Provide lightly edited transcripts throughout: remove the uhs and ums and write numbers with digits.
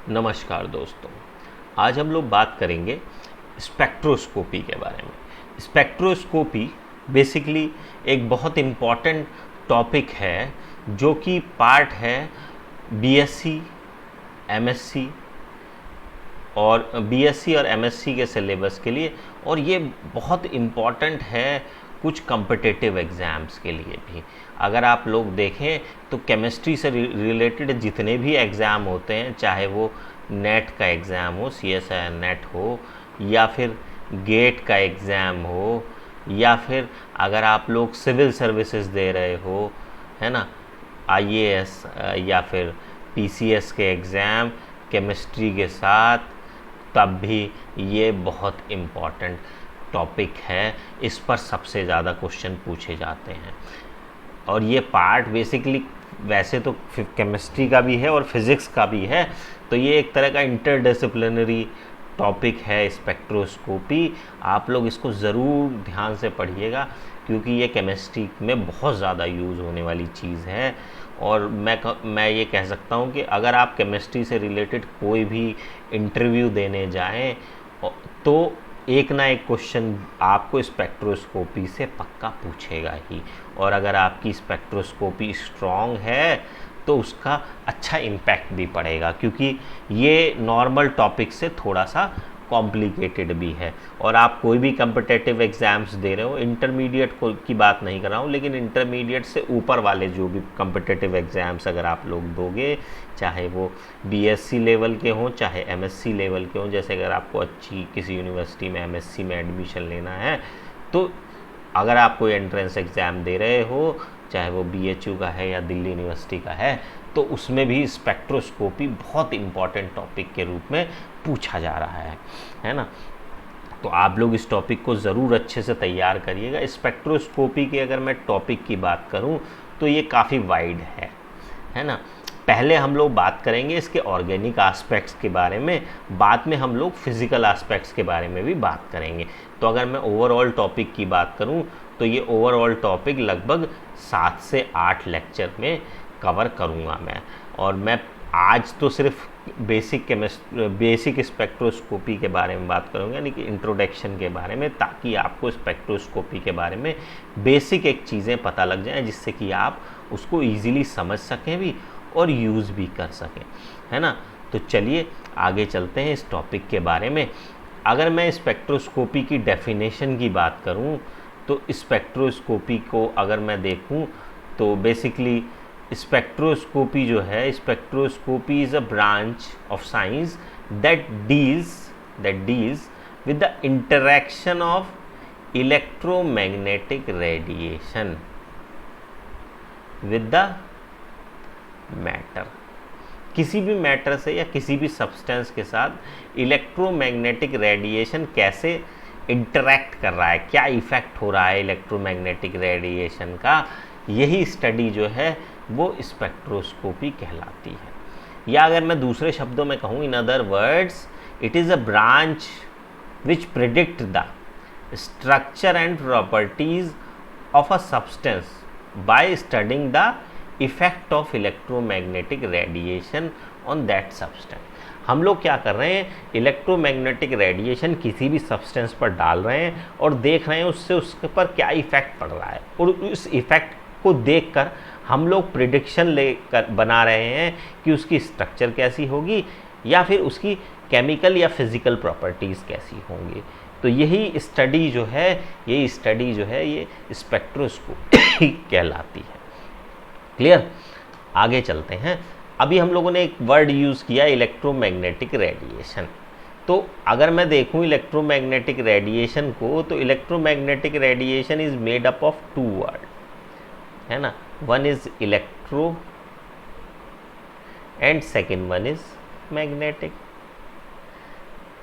नमस्कार दोस्तों, आज हम लोग बात करेंगे स्पेक्ट्रोस्कोपी के बारे में। स्पेक्ट्रोस्कोपी बेसिकली एक बहुत इम्पॉर्टेंट टॉपिक है जो कि पार्ट है बीएससी, एमएससी और एमएससी के सिलेबस के लिए, और ये बहुत इम्पॉर्टेंट है कुछ कम्पिटिटिव एग्ज़ाम्स के लिए भी। अगर आप लोग देखें तो केमिस्ट्री से रिलेटेड जितने भी एग्ज़ाम होते हैं, चाहे वो नेट का एग्ज़ाम हो, सीएसआई नेट हो, या फिर गेट का एग्ज़ाम हो, या फिर अगर आप लोग सिविल सर्विसेज दे रहे हो, है ना, आईएएस या फिर पीसीएस के एग्ज़ाम केमिस्ट्री के साथ, तब भी ये बहुत इम्पॉर्टेंट टॉपिक है। इस पर सबसे ज़्यादा क्वेश्चन पूछे जाते हैं, और ये पार्ट बेसिकली वैसे तो केमिस्ट्री का भी है और फिज़िक्स का भी है, तो ये एक तरह का इंटरडिसिप्लिनरी टॉपिक है स्पेक्ट्रोस्कोपी। आप लोग इसको ज़रूर ध्यान से पढ़िएगा क्योंकि ये केमिस्ट्री में बहुत ज़्यादा यूज़ होने वाली चीज़ है। और मैं ये कह सकता हूँ कि अगर आप केमिस्ट्री से रिलेटेड कोई भी इंटरव्यू देने जाएं तो एक ना एक क्वेश्चन आपको स्पेक्ट्रोस्कोपी से पक्का पूछेगा ही, और अगर आपकी स्पेक्ट्रोस्कोपी स्ट्रॉन्ग है तो उसका अच्छा इम्पैक्ट भी पड़ेगा, क्योंकि ये नॉर्मल टॉपिक से थोड़ा सा कॉम्प्लिकेटेड भी है। और आप कोई भी कम्पिटिटिव एग्ज़ाम्स दे रहे हो, इंटरमीडिएट की बात नहीं कर रहा हूँ, लेकिन इंटरमीडिएट से ऊपर वाले जो भी कम्पिटिटिव एग्ज़ाम्स अगर आप लोग दोगे, चाहे वो बीएससी लेवल के हों चाहे एमएससी लेवल के हों, जैसे अगर आपको अच्छी किसी यूनिवर्सिटी में एमएससी में एडमिशन लेना है, तो अगर आप कोई एंट्रेंस एग्ज़ाम दे रहे हो, चाहे वो बीएचयू का है या दिल्ली यूनिवर्सिटी का है, तो उसमें भी स्पेक्ट्रोस्कोपी बहुत इम्पॉर्टेंट टॉपिक के रूप में पूछा जा रहा है ना। तो आप लोग इस टॉपिक को ज़रूर अच्छे से तैयार करिएगा। स्पेक्ट्रोस्कोपी की अगर मैं टॉपिक की बात करूं तो ये काफ़ी वाइड है ना। पहले हम लोग बात करेंगे इसके ऑर्गेनिक एस्पेक्ट्स के बारे में, बाद में हम लोग फिज़िकल एस्पेक्ट्स के बारे में भी बात करेंगे। तो अगर मैं ओवरऑल टॉपिक की बात करूं तो ये ओवरऑल टॉपिक लगभग 7 से 8 लेक्चर में कवर करूंगा मैं। और मैं आज तो सिर्फ बेसिक स्पेक्ट्रोस्कोपी के बारे में बात करूंगा, यानी कि इंट्रोडक्शन के बारे में, ताकि आपको स्पेक्ट्रोस्कोपी के बारे में बेसिक एक चीज़ें पता लग जाएं, जिससे कि आप उसको ईज़िली समझ सकें भी और यूज़ भी कर सकें, है ना। तो चलिए आगे चलते हैं इस टॉपिक के बारे में। अगर मैं स्पेक्ट्रोस्कोपी की डेफिनेशन की बात करूं तो स्पेक्ट्रोस्कोपी को अगर मैं देखूं तो बेसिकली स्पेक्ट्रोस्कोपी जो है, spectroscopy is a branch of science that deals with the interaction of electromagnetic radiation with the matter. किसी भी मैटर से या किसी भी सब्सटेंस के साथ इलेक्ट्रोमैग्नेटिक रेडिएशन कैसे इंटरैक्ट कर रहा है, क्या इफ़ेक्ट हो रहा है इलेक्ट्रोमैग्नेटिक रेडिएशन का, यही स्टडी जो है वो स्पेक्ट्रोस्कोपी कहलाती है। या अगर मैं दूसरे शब्दों में कहूँ, in other words, it is a branch which predict the structure and properties of a substance by studying the effect of electromagnetic radiation on that substance. हम लोग क्या कर रहे हैं, इलेक्ट्रोमैग्नेटिक रेडिएशन किसी भी सब्सटेंस पर डाल रहे हैं और देख रहे हैं उससे उसके पर क्या इफ़ेक्ट पड़ रहा है, और उस इफ़ेक्ट को देखकर हम लोग प्रिडिक्शन लेकर बना रहे हैं कि उसकी स्ट्रक्चर कैसी होगी या फिर उसकी केमिकल या फिज़िकल प्रॉपर्टीज़ कैसी होंगी। तो यही स्टडी जो है ये स्पेक्ट्रोस्कोपी कहलाती है। क्लियर? आगे चलते हैं। अभी हम लोगों ने एक वर्ड यूज़ किया, इलेक्ट्रोमैग्नेटिक रेडिएशन। तो अगर मैं देखूं इलेक्ट्रोमैग्नेटिक रेडिएशन को, तो electromagnetic radiation is made up of 2 word, है ना। One is electro and second one is magnetic.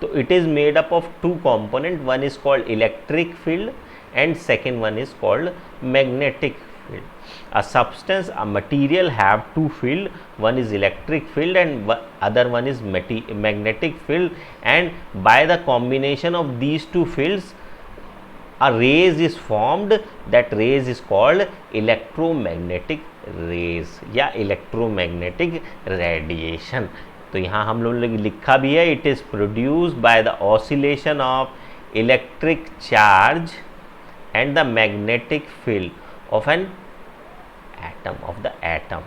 तो it is made up of 2 component, one is called electric field and second one is called magnetic field. A substance, a material have 2 field, one is electric field and other one is magnetic field, and by the combination of these 2 fields a rays is formed. That rays is called electromagnetic rays या electromagnetic radiation. तो यहाँ हम लोगों ने लिखा भी है, it is produced by the oscillation of electric charge and the magnetic field of an atom, of the atom.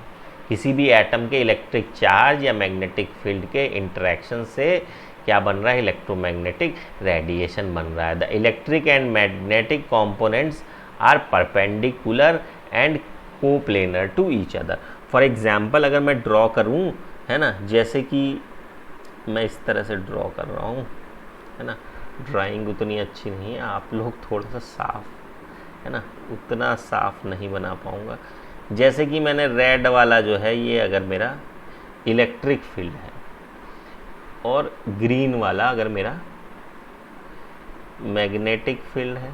किसी भी एटम के इलेक्ट्रिक चार्ज या मैग्नेटिक फील्ड के इंटरेक्शन से क्या बन रहा है, इलेक्ट्रोमैग्नेटिक रेडिएशन बन रहा है। The electric and magnetic components are perpendicular and coplanar to each other. For example अगर मैं ड्रॉ करूँ, है ना, जैसे कि मैं इस तरह से ड्रॉ कर रहा हूँ, है ना, ड्राइंग उतनी अच्छी नहीं है, आप लोग थोड़ा सा साफ, है ना, उतना साफ नहीं बना पाऊँगा। जैसे कि मैंने रेड वाला जो है ये अगर मेरा इलेक्ट्रिक फील्ड है और ग्रीन वाला अगर मेरा मैग्नेटिक फील्ड है,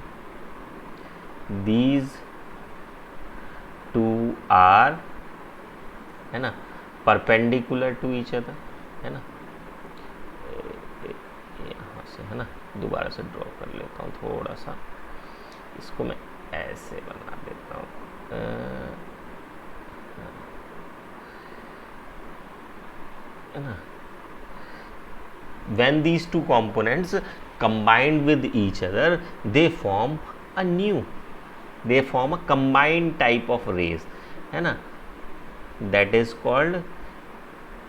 दीज टू आर, है ना, परपेंडिकुलर टू ईच अदर, है ना, यहाँ से, है ना, दोबारा से ड्रॉ कर लेता हूँ थोड़ा सा, इसको मैं ऐसे बना देता हूँ, है ना। When these two components combined with each other, they form a combined type of rays, है ना, that is called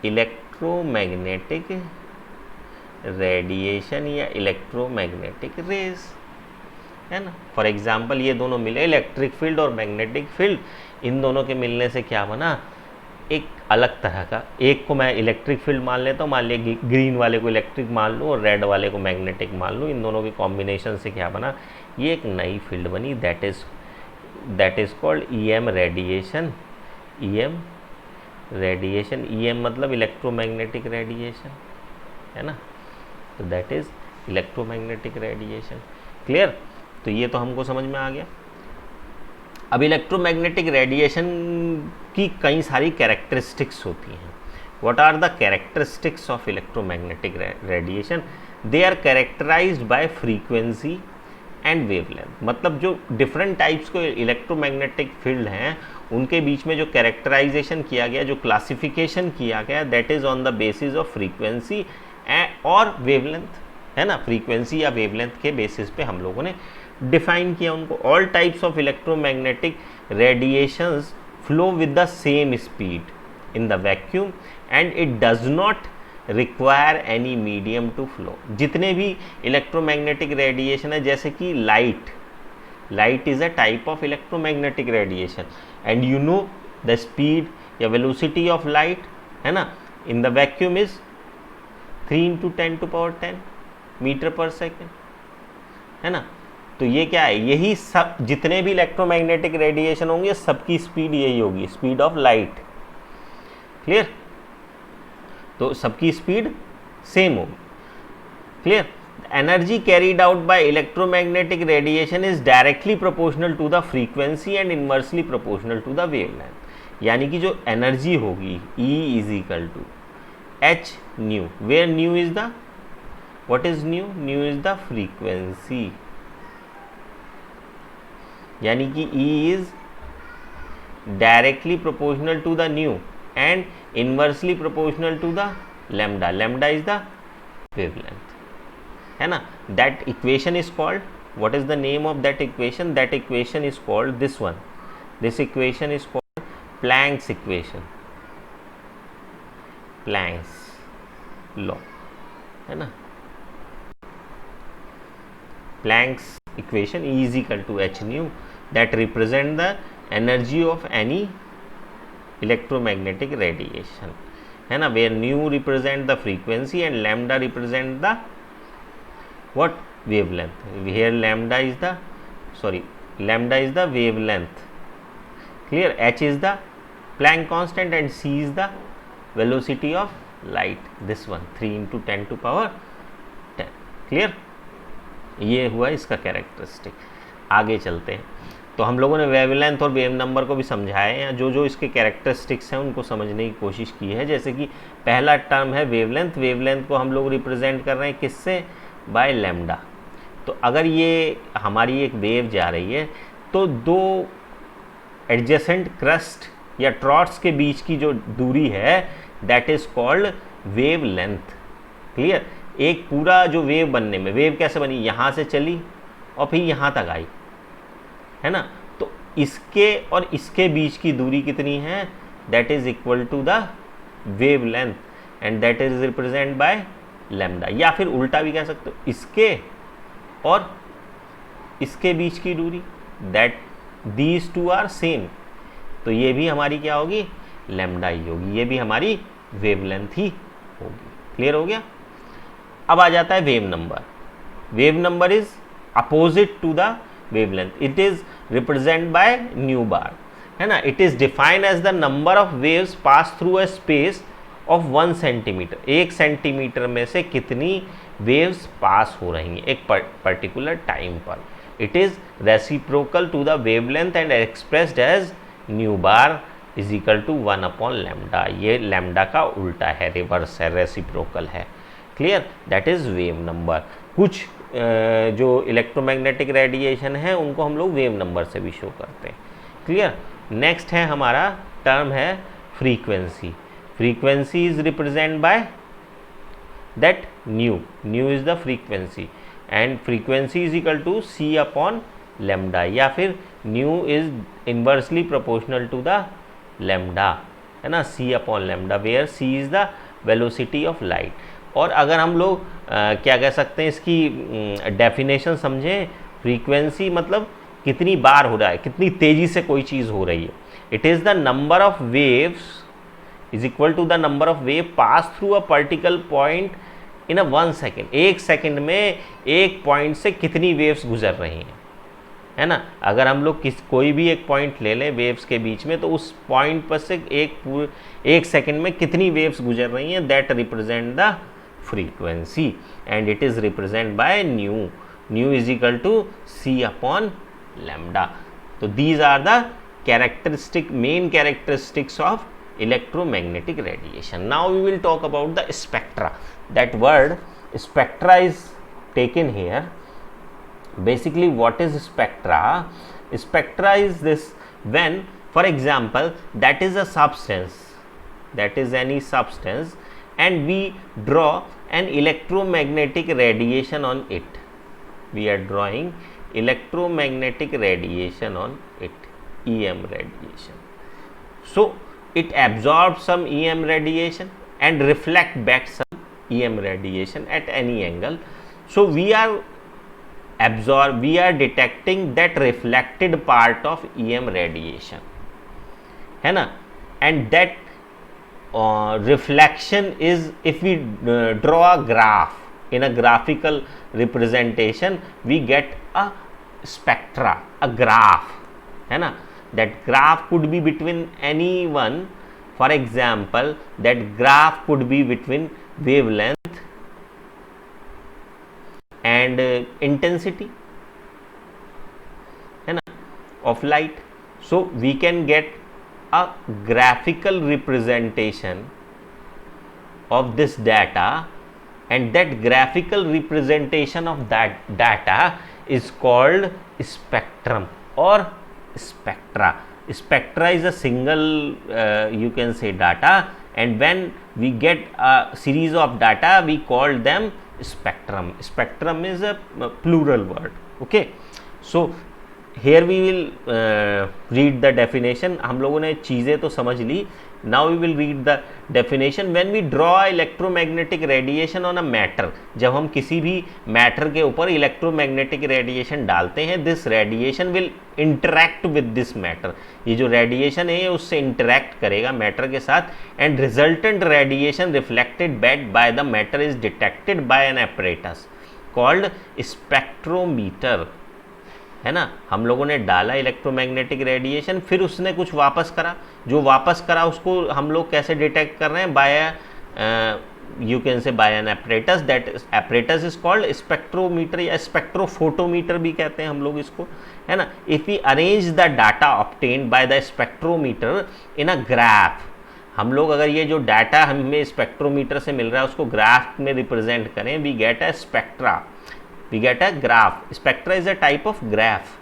electromagnetic radiation या इलेक्ट्रोमैग्नेटिक रेज, है ना। फॉर एग्जाम्पल ये दोनों मिले, इलेक्ट्रिक फील्ड और मैग्नेटिक फील्ड, इन दोनों के मिलने से क्या बना, एक अलग तरह का, एक को मैं इलेक्ट्रिक फील्ड मान लेता हूँ, मान लिया ग्रीन वाले को इलेक्ट्रिक मान लूँ और रेड वाले को मैग्नेटिक मान लूँ, इन दोनों के कॉम्बिनेशन से क्या बना, ये एक नई फील्ड बनी, that is called EM radiation. EM मतलब इलेक्ट्रोमैग्नेटिक रेडिएशन, है ना, तो that is electromagnetic radiation. Clear? तो ये तो हमको समझ में आ गया। अब इलेक्ट्रोमैग्नेटिक रेडिएशन की कई सारी कैरेक्टरिस्टिक्स होती हैं। What are the characteristics of electromagnetic radiation? They are characterised by frequency and wavelength. मतलब जो डिफरेंट टाइप्स के इलेक्ट्रोमैग्नेटिक फील्ड हैं उनके बीच में जो कैरेक्टराइजेशन किया गया, जो क्लासिफिकेशन किया गया, that is on the basis of frequency और वेवलेंथ, है ना। फ्रीक्वेंसी या वेवलेंथ के बेसिस पे हम लोगों ने डिफाइन किया उनको। All types of electromagnetic radiations flow with the same speed in the vacuum and it does not require any medium to flow. जितने भी इलेक्ट्रोमैग्नेटिक रेडिएशन है, जैसे कि light is a type of electromagnetic radiation and you know the speed या velocity of light, है ना, in the vacuum is 3 × 10⁻10 metre per second, है ना। तो ये क्या है, यही सब जितने भी इलेक्ट्रोमैग्नेटिक रेडिएशन होंगे सबकी स्पीड यही होगी, स्पीड ऑफ लाइट। क्लियर? तो सबकी स्पीड सेम होगी। Clear? Energy carried out by electromagnetic radiation is directly proportional to the frequency and inversely proportional to the wavelength. यानी कि जो एनर्जी होगी E = h nu, where nu is the, what is nu? Nu is the frequency, यानी कि E is directly proportional to the nu and inversely proportional to the lambda. Lambda is the wavelength, है ना। That equation is called, what is the name of that equation? That equation is called this one. This equation is called Planck's equation, Planck's law, है ना। Planck's equation E = h nu that represent the energy of any electromagnetic radiation, है ना, where nu represent the frequency and lambda represent the what? Wavelength. Here lambda is the wavelength. Clear? H is the Planck constant and c is the velocity of light. This one 3 × 10⁻10. Clear? ये हुआ इसका characteristic. आगे चलते हैं। तो हम लोगों ने वेवलेंथ और वेव नंबर को भी समझाए हैं, जो इसके कैरेक्टरिस्टिक्स हैं उनको समझने की कोशिश की है। जैसे कि पहला टर्म है वेवलेंथ। वेवलेंथ को हम लोग रिप्रेजेंट कर रहे हैं किससे? By lambda. तो अगर ये हमारी एक वेव जा रही है तो दो एडजेसेंट क्रस्ट या ट्रॉट्स के बीच की जो दूरी है that is called wave length. Clear? एक पूरा जो वेव बनने में, वेव कैसे बनी, यहाँ से चली और फिर यहाँ तक आई, है ना, तो इसके और इसके बीच की दूरी कितनी है, that is equal to the wavelength and that is represent by lambda. या फिर उल्टा भी कह सकते हो, इसके और इसके बीच की दूरी, that these two are same, तो ये भी हमारी क्या होगी, लैम्डा ही होगी, ये भी हमारी वेवलेंथ ही होगी। क्लियर हो गया? अब आ जाता है wave number. Wave number is opposite to the wavelength, it is represent by nu bar, है ना। It is defined as the number of waves pass through a space of 1 centimetre. 1 centimetre में से कितनी वेव्स पास हो रही हैं एक particular time पर। It is reciprocal to the wavelength and expressed as nu bar is equal to 1 upon lambda. ये lambda का उल्टा है, रिवर्स है, रेसिप्रोकल है। Clear? That is wave number. कुछ जो इलेक्ट्रोमैग्नेटिक रेडिएशन है उनको हम लोग वेव नंबर से भी शो करते हैं। क्लियर? नेक्स्ट है हमारा टर्म है frequency. Frequency is represent by that nu is the frequency and frequency is equal to c upon lambda, या फिर nu is inversely proportional to the lambda, है ना, c upon lambda, where c is the velocity of light. और अगर हम लोग क्या कह सकते हैं इसकी डेफिनेशन समझें, फ्रीक्वेंसी मतलब कितनी बार हो रहा है, कितनी तेज़ी से कोई चीज़ हो रही है। It is the number of waves is equal to the number of wave pass through a particular point in a 1 second. 1 second में एक पॉइंट से कितनी वेव्स गुजर रही हैं, है ना। अगर हम लोग कोई भी एक पॉइंट ले लें वेव्स के बीच में, तो उस पॉइंट पर से एक सेकेंड में कितनी वेव्स गुजर रही हैं, that represent the frequency and it is represent by nu is equal to c upon lambda. तो these are the main characteristics of electromagnetic radiation. Now we will talk about the spectra. That word spectra is taken here. Basically what is spectra? Spectra is this when, for example, that is a substance, that is any substance, and we draw an electromagnetic radiation on it. We are drawing electromagnetic radiation on it, EM radiation. So it absorbs some EM radiation and reflect back some EM radiation at any angle. So we are detecting that reflected part of EM radiation, है ना, and that reflection is, if we draw a graph, in a graphical representation we get a spectra, a graph, है ना. That graph could be between any one. For example, that graph could be between wavelength and intensity, है ना, of light. So we can get a graphical representation of this data, and that graphical representation of that data is called spectrum or spectra. Spectra is a single you can say data, and when we get a series of data we call them spectrum. Spectrum is a plural word. Okay, so here we will read the definition. हम लोगों ने चीज़ें तो समझ ली. Now we will read the definition. When we draw electromagnetic radiation on a matter, जब हम किसी भी मैटर के ऊपर इलेक्ट्रोमैग्नेटिक रेडिएशन डालते हैं, this radiation will interact with this matter. ये जो रेडिएशन है उससे इंटरैक्ट करेगा मैटर के साथ, and resultant radiation reflected back by the matter is detected by an apparatus called spectrometer, है ना. हम लोगों ने डाला इलेक्ट्रोमैग्नेटिक रेडिएशन, फिर उसने कुछ वापस करा, जो वापस करा उसको हम लोग कैसे डिटेक्ट कर रहे हैं, by you can say by an apparatus. That apparatus is called spectrometer या स्पेक्ट्रोफोटोमीटर भी कहते हैं हम लोग इसको, है ना. If we arrange the data obtained by the spectrometer in a graph, हम लोग अगर ये जो डाटा हमें स्पेक्ट्रोमीटर से मिल रहा है उसको ग्राफ में रिप्रेजेंट करें, we get a spectra, we get a graph. Spectra is a type of graph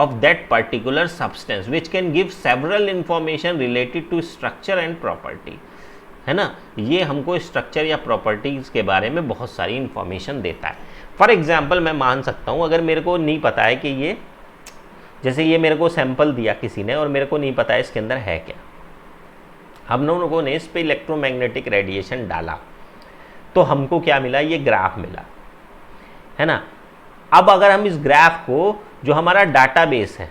of that particular substance which can give several information related to structure and property. है ना, ये हमको स्ट्रक्चर या properties के बारे में बहुत सारी इंफॉर्मेशन देता है। फॉर एग्जांपल मैं मान सकता हूँ, अगर मेरे को नहीं पता है कि ये, जैसे ये मेरे को सैंपल दिया किसी ने और मेरे को नहीं पता है इसके अंदर है क्या, हम लोगों ने इस पे इलेक्ट्रोमैग्नेटिक रेडिएशन डाला तो हमको क्या मिला, ये ग्राफ मिला, है ना। अब अगर हम इस ग्राफ को जो हमारा डाटाबेस है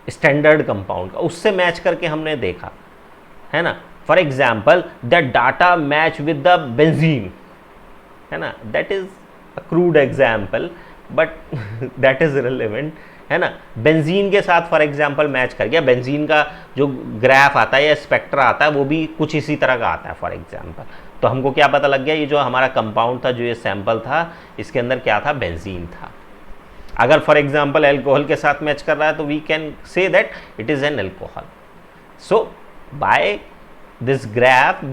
स्टैंडर्ड कंपाउंड का, उससे मैच करके हमने देखा, है ना, for example the data match with the benzene, है ना, that is a crude example but that is relevant, है ना। बेंजीन के साथ फॉर एग्जाम्पल मैच कर गया, बेंजीन का जो ग्राफ आता है या स्पेक्ट्रा आता है वो भी कुछ इसी तरह का आता है फॉर एग्जाम्पल। तो हमको क्या पता लग गया, ये जो हमारा कंपाउंड था, जो ये सैंपल था, इसके अंदर क्या था, बेंजीन था। अगर फॉर एग्जाम्पल अल्कोहल के साथ मैच कर रहा है तो we can say that it is an alcohol. So by this graph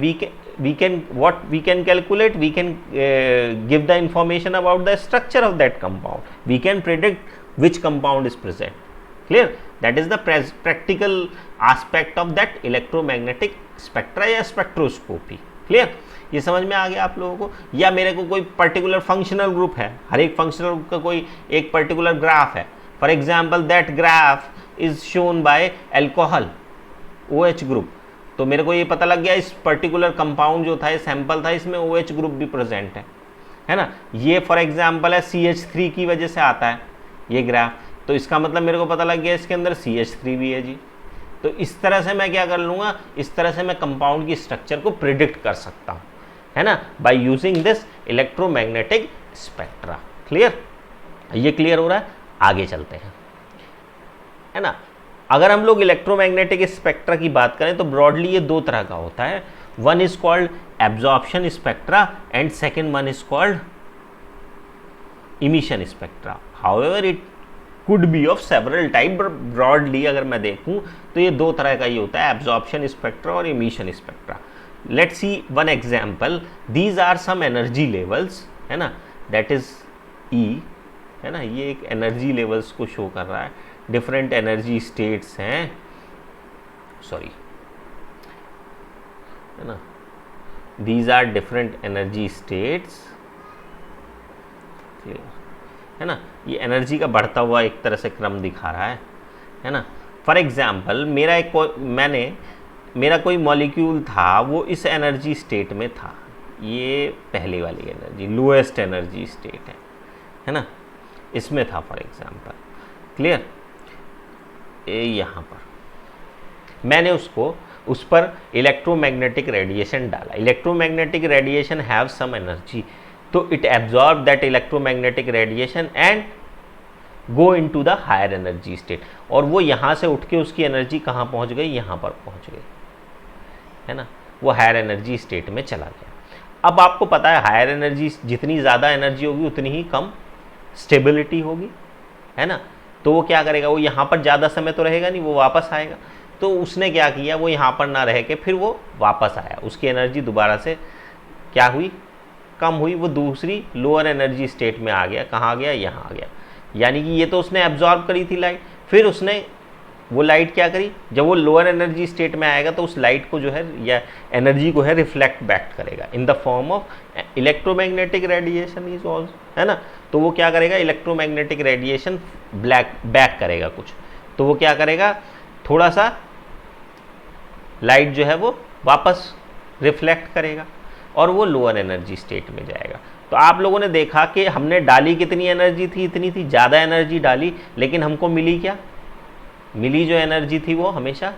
we can calculate, we can give the information about the structure of that compound, we can predict which compound is present. Clear? That is the practical aspect of that electromagnetic spectra या spectroscopy. Clear? ये समझ में आ गया आप लोगों को। या मेरे को कोई पर्टिकुलर फंक्शनल ग्रुप है, हर एक फंक्शनल ग्रुप का कोई एक पर्टिकुलर ग्राफ है, for example that graph is shown by alcohol OH group, तो मेरे को ये पता लग गया इस पर्टिकुलर कंपाउंड जो था, ये सैंपल था, इसमें OH ग्रुप भी प्रेजेंट है ना। ये फॉर एग्जांपल है CH3 की वजह से आता है ये ग्राफ, तो इसका मतलब मेरे को पता लग गया इसके अंदर CH3 भी है जी। तो इस तरह से मैं क्या कर लूँगा, इस तरह से मैं कंपाउंड की स्ट्रक्चर को प्रिडिक्ट कर सकता हूँ, है ना, by using this electromagnetic spectra. Clear? ये क्लियर हो रहा है? आगे चलते हैं, है ना। अगर हम लोग इलेक्ट्रोमैग्नेटिक स्पेक्ट्रा की बात करें तो ब्रॉडली ये दो तरह का होता है, one is called absorption spectra and second one is called emission spectra. However it could be of several type, broadly अगर मैं देखूं तो ये दो तरह का ही होता है, एब्जॉर्प्शन स्पेक्ट्रा और emission spectra. Let's see one example, these are some energy levels, है ना, दैट इज E, है ना, ये एक एनर्जी लेवल्स को शो कर रहा है, डिफरेंट एनर्जी स्टेट्स हैं, सॉरी, है ना, these are different energy states, है ना। ये एनर्जी का बढ़ता हुआ एक तरह से क्रम दिखा रहा है ना। फॉर एग्जाम्पल मेरा कोई मॉलिक्यूल था, वो इस एनर्जी स्टेट में था, ये पहले वाली एनर्जी लोएस्ट एनर्जी स्टेट है ना, इसमें था फॉर एग्जाम्पल। क्लियर? यहाँ पर मैंने उस पर इलेक्ट्रोमैग्नेटिक रेडिएशन डाला, electromagnetic radiation have some energy, तो it absorb that electromagnetic radiation and go into the higher energy state, और वो यहाँ से उठ के उसकी एनर्जी कहाँ पहुँच गई, यहाँ पर पहुँच गई, है ना, वो हायर एनर्जी स्टेट में चला गया। अब आपको पता है हायर एनर्जी, जितनी ज़्यादा एनर्जी होगी उतनी ही कम स्टेबिलिटी होगी, है ना। तो वो क्या करेगा, वो यहाँ पर ज़्यादा समय तो रहेगा नहीं, वो वापस आएगा। तो उसने क्या किया, वो यहाँ पर ना रह के फिर वो वापस आया, उसकी एनर्जी दोबारा से क्या हुई, कम हुई, वो दूसरी लोअर एनर्जी स्टेट में आ गया। कहाँ आ गया, यहाँ आ गया। यानी कि ये तो उसने एब्जॉर्ब करी थी लाइट, फिर उसने वो लाइट क्या करी, जब वो लोअर एनर्जी स्टेट में आएगा तो उस लाइट को जो है या एनर्जी को है रिफ्लेक्ट बैक करेगा in the form of electromagnetic radiation is also, है ना। तो वो क्या करेगा, इलेक्ट्रोमैग्नेटिक रेडिएशन बैक करेगा कुछ, तो वो क्या करेगा, थोड़ा सा लाइट जो है वो वापस रिफ्लेक्ट करेगा और वो लोअर एनर्जी स्टेट में जाएगा। तो आप लोगों ने देखा कि हमने डाली कितनी एनर्जी थी, इतनी थी, ज़्यादा एनर्जी डाली, लेकिन हमको मिली क्या, मिली जो एनर्जी थी वो हमेशा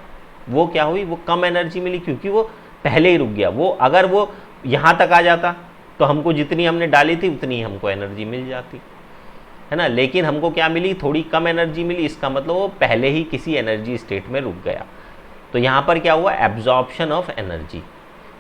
वो क्या हुई, वो कम एनर्जी मिली, क्योंकि वो पहले ही रुक गया। वो अगर वो यहाँ तक आ जाता तो हमको जितनी हमने डाली थी उतनी हमको एनर्जी मिल जाती, है ना, लेकिन हमको क्या मिली, थोड़ी कम एनर्जी मिली, इसका मतलब वो पहले ही किसी एनर्जी स्टेट में रुक गया। तो यहाँ पर क्या हुआ, एब्जॉर्प्शन ऑफ एनर्जी।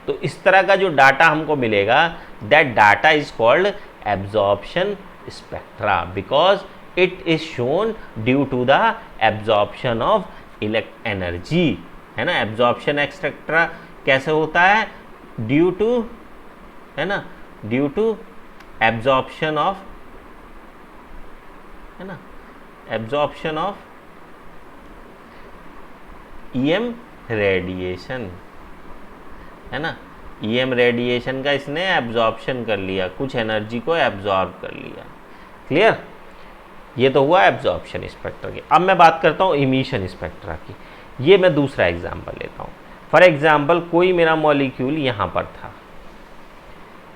तो इस तरह का जो डाटा हमको मिलेगा, that data is called absorption spectra, because it is shown due to the absorption of energy, है ना। एब्जॉर्प्शन स्पेक्ट्रा कैसे होता है, ड्यू टू, है ना, ड्यू टू एब्जॉर्प्शन ऑफ, है ना, एब्जॉर्प्शन ऑफ EM रेडिएशन, है ना, ईएम रेडिएशन का इसने एब्जॉर्प्शन कर लिया, कुछ एनर्जी को एब्जॉर्ब कर लिया। क्लियर? ये तो हुआ एब्जॉर्प्शन स्पेक्ट्रा की। अब मैं बात करता हूँ इमिशन स्पेक्ट्रा की। ये मैं दूसरा एग्जाम्पल लेता हूँ। फॉर एग्जाम्पल कोई मेरा मॉलिक्यूल यहाँ पर था,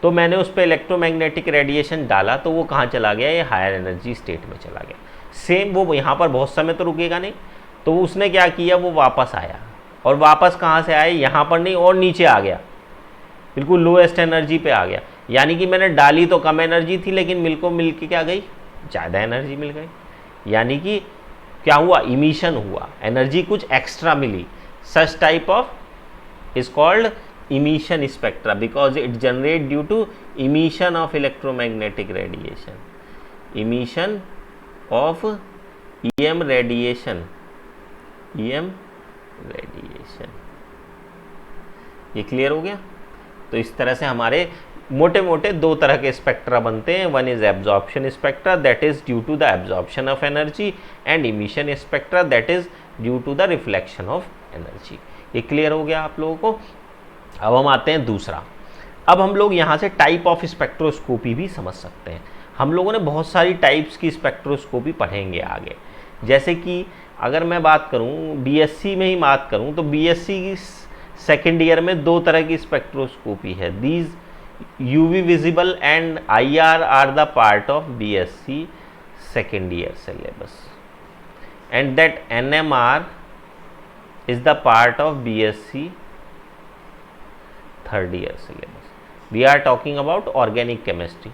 तो मैंने उस पर इलेक्ट्रोमैग्नेटिक रेडिएशन डाला, तो वो कहाँ चला गया? ये हायर एनर्जी स्टेट में चला गया। सेम वो यहाँ पर बहुत समय तो रुकेगा नहीं, तो उसने क्या किया, वो वापस आया, और वापस कहाँ से आया? यहाँ पर नहीं, और नीचे आ गया, बिल्कुल लोएस्ट एनर्जी पे आ गया। यानी कि मैंने डाली तो कम एनर्जी थी, लेकिन मिल के क्या गई? ज़्यादा एनर्जी मिल गई। यानी कि क्या हुआ? इमिशन हुआ, एनर्जी कुछ एक्स्ट्रा मिली। Such type of is called emission spectra because it generate due to emission of electromagnetic radiation, emission of EM radiation, EM radiation। ये क्लियर हो गया? तो इस तरह से हमारे मोटे मोटे दो तरह के स्पेक्ट्रा बनते हैं। One is absorption spectra that is due to the absorption of energy, and emission spectra that is due to the reflection of energy. ये क्लियर हो गया आप लोगों को? अब हम आते हैं दूसरा। अब हम लोग यहाँ से टाइप ऑफ स्पेक्ट्रोस्कोपी भी समझ सकते हैं। हम लोगों ने बहुत सारी टाइप्स की स्पेक्ट्रोस्कोपी पढ़ेंगे आगे। जैसे कि अगर मैं बात करूँ बीएससी में ही बात करूँ, तो बीएससी की सेकेंड ईयर में दो तरह की स्पेक्ट्रोस्कोपी है। These UV visible and IR are the part of BSc second year syllabus, and that NMR is the part of BSc third year syllabus. We are talking about organic chemistry.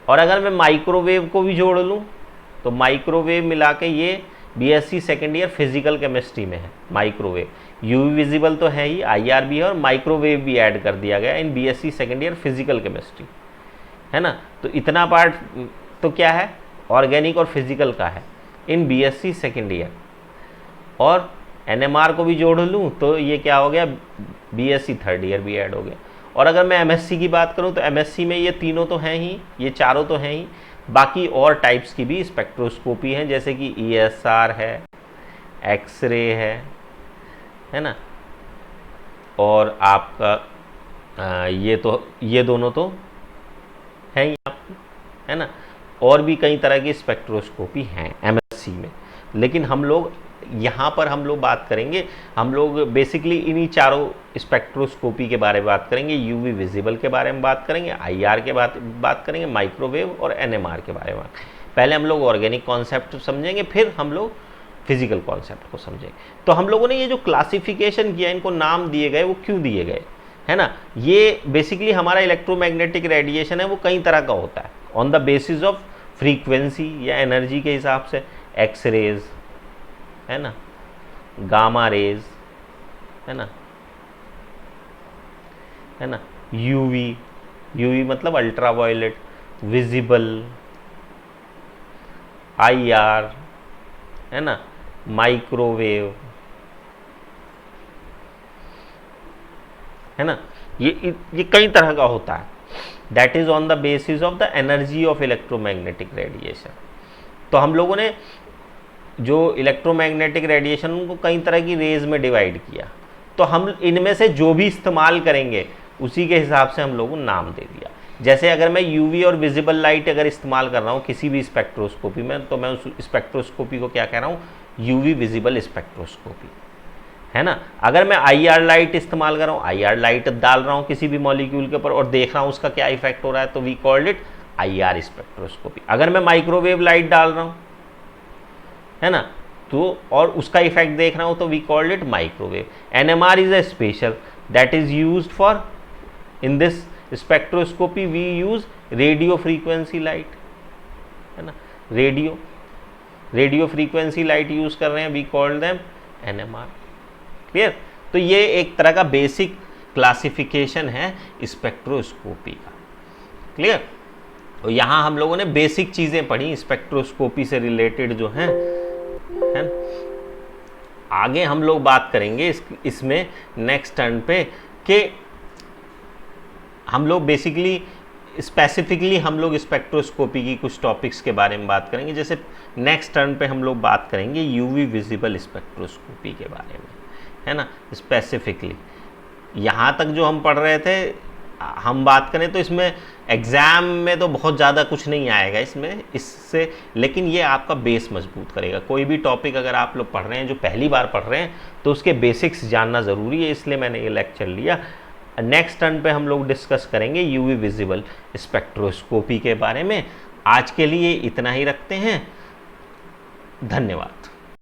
और अगर मैं microwave को भी जोड़ लूँ, तो microwave मिला के ये BSc second year physical chemistry में है। माइक्रोवेव यूवी विजिबल तो है ही, आईआर भी है, और माइक्रोवेव भी ऐड कर दिया गया इन BSc second year physical chemistry, है ना। तो इतना पार्ट तो क्या है? ऑर्गेनिक और फिजिकल का है इन बीएससी सेकेंड ईयर। और एनएमआर को भी जोड़ लूँ तो ये क्या हो गया? बीएससी थर्ड ईयर भी ऐड हो गया। और अगर मैं एमएससी की बात करूँ, तो एमएससी में ये तीनों तो हैं ही, ये चारों तो हैं ही, बाकी और टाइप्स की भी स्पेक्ट्रोस्कोपी हैं, जैसे कि ईएसआर है, एक्सरे है ना, और आपका ये दोनों तो हैं ही आपकी, है ना। और भी कई तरह की स्पेक्ट्रोस्कोपी हैं एमएससी में, लेकिन हम लोग यहाँ पर बात करेंगे, हम लोग बेसिकली इन्हीं चारों स्पेक्ट्रोस्कोपी के बारे में बात करेंगे। यूवी विजिबल के बारे में बात करेंगे, आईआर के बात करेंगे, माइक्रोवेव और एनएमआर के बारे में। पहले हम लोग ऑर्गेनिक कॉन्सेप्ट समझेंगे, फिर हम लोग फिजिकल कॉन्सेप्ट को समझेंगे। तो हम लोगों ने ये जो क्लासिफिकेशन किया, इनको नाम दिए गए, वो क्यों दिए गए, है ना। ये बेसिकली हमारा इलेक्ट्रोमैग्नेटिक रेडिएशन है, वो कई तरह का होता है on the basis of frequency या एनर्जी के हिसाब से। एक्स रेज, है ना, गामा रेज, है ना, यूवी मतलब अल्ट्रावायलेट, विजिबल, आईआर, है ना, माइक्रोवेव, है ना। ये कई तरह का होता है। That is on the basis of the energy of electromagnetic radiation. तो हम लोगों ने जो इलेक्ट्रोमैग्नेटिक रेडिएशन को कई तरह की रेज में डिवाइड किया, तो हम इनमें से जो भी इस्तेमाल करेंगे उसी के हिसाब से हम लोगों को नाम दे दिया। जैसे अगर मैं यूवी और विजिबल लाइट अगर इस्तेमाल कर रहा हूँ किसी भी स्पेक्ट्रोस्कोपी में, तो मैं उस स्पेक्ट्रोस्कोपी को क्या कह रहा हूँ? यूवी विजिबल स्पेक्ट्रोस्कोपी, है ना। अगर मैं आईआर लाइट इस्तेमाल कर रहा हूँ, आईआर लाइट डाल रहा हूँ किसी भी मॉलिक्यूल के ऊपर और देख रहा हूँ उसका क्या इफेक्ट हो रहा है, तो we called it IR spectroscopy. अगर मैं माइक्रोवेव लाइट डाल रहा हूँ, है ना, तो और उसका इफेक्ट देख रहा हूँ, तो we called it microwave. NMR is a special that is used for in this spectroscopy we use radio frequency light, है ना, रेडियो फ्रीक्वेंसी लाइट यूज कर रहे हैं, we called them NMR. Clear? तो ये एक तरह का बेसिक क्लासिफिकेशन है स्पेक्ट्रोस्कोपी का। क्लियर? तो यहाँ हम लोगों ने बेसिक चीजें पढ़ी स्पेक्ट्रोस्कोपी से रिलेटेड जो हैं, है। आगे हम लोग बात करेंगे इसमें नेक्स्ट टर्न पे कि हम लोग बेसिकली स्पेसिफिकली हम लोग स्पेक्ट्रोस्कोपी की कुछ टॉपिक्स के बारे में बात करेंगे। जैसे नेक्स्ट टर्न पे हम लोग बात करेंगे यूवी विजिबल स्पेक्ट्रोस्कोपी के बारे में, है ना। स्पेसिफिकली यहाँ तक जो हम पढ़ रहे थे हम बात करें तो इसमें एग्ज़ाम में तो बहुत ज़्यादा कुछ नहीं आएगा इसमें इससे, लेकिन ये आपका बेस मजबूत करेगा। कोई भी टॉपिक अगर आप लोग पढ़ रहे हैं, जो पहली बार पढ़ रहे हैं, तो उसके बेसिक्स जानना ज़रूरी है, इसलिए मैंने ये लेक्चर लिया। नेक्स्ट टर्न पे हम लोग डिस्कस करेंगे यूवी विजिबल स्पेक्ट्रोस्कोपी के बारे में। आज के लिए इतना ही रखते हैं। धन्यवाद।